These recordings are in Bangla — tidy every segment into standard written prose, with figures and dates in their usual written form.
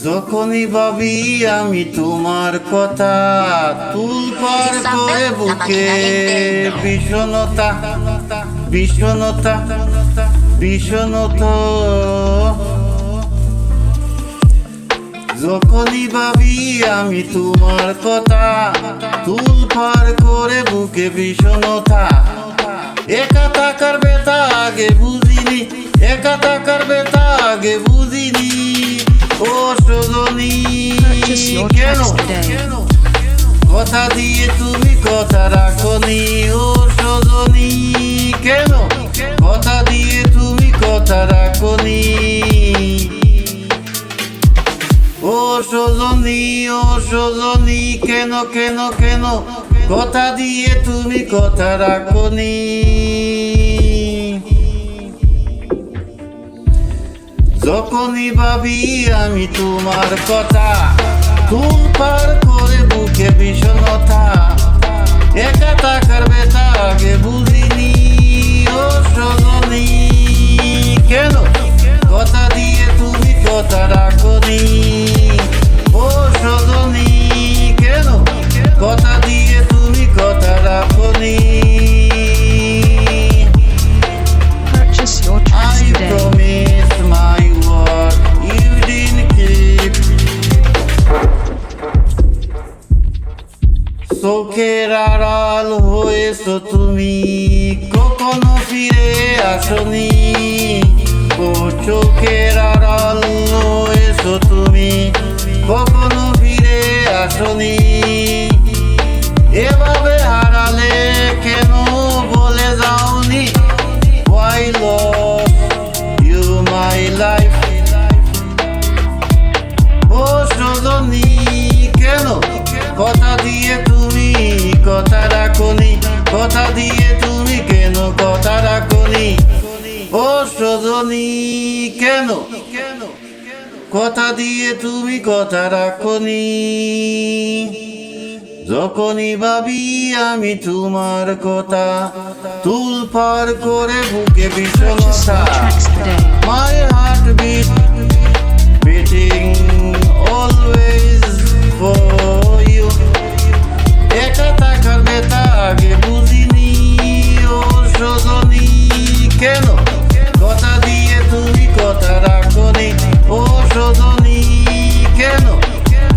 যখনই ভাবি আমি তোমার কথা, তুলপার করে বুকে বিষণতা বিষণতা বিষণতা। যখনই ভাবি আমি তোমার কথা, তুলপার করে বুকে বিষণতা। একা থাকার ব্যথা আগে বুঝিনি, একা থাকার ব্যথা আগে বুঝিনি। ও সজনী কেন কথা দিয়ে তুমি কথা রাখনি? ও সজনী কেন কথা দিয়ে তুমি কথা রাখনি? ও সজনী, ও সজনী কেন কেন কেন কথা দিয়ে তুমি কথা রাখনি? যখনই ভাবি আমি তোমার কথা, তুলপার করে বুকে বিষণতা। একা থাকার ব্যথা আগে বুঝিনি। ও সজনী কেন কথা দিয়ে তুমি কথা রাখনি? ও সজনী কেন কথা দিয়ে তুমি কথা রাখনি? Purchase your tracks I today. promise my word you didn't keep. চোখের আড়াল হয়েছো তুমি, কখনো ফিরে আসনি। ও চোখের আড়াল হয়েছো তুমি, কখনো ফিরে আসনি। এভাবে হারালে কেন বলে যাওনি? Why lost you my life? ও সজনী কেন কথা দিয়ে তুমি কথা রাখনি? কথা দিয়ে তুমি কেন কথা রাখনি? ও সজনী কেন কথা দিয়ে তুমি কথা রাখনি? যখনই ভাবি আমি তোমার কথা, তুলপার করে বুকে Purchase বিষণতা। your tracks today. My heart beating always for you. একা থাকার ব্যথা আগে বুঝিনি। ও সজনী কেন কথা দিয়ে তুমি কথা রাখনি? ও সজনী কেন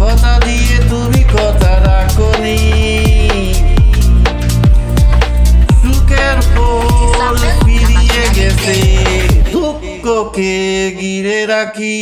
কথা দিয়ে তুমি কথা রাখনি? সুখের ফল ফিরিয়ে গেছে, দুঃখকে ঘিরে রাখি।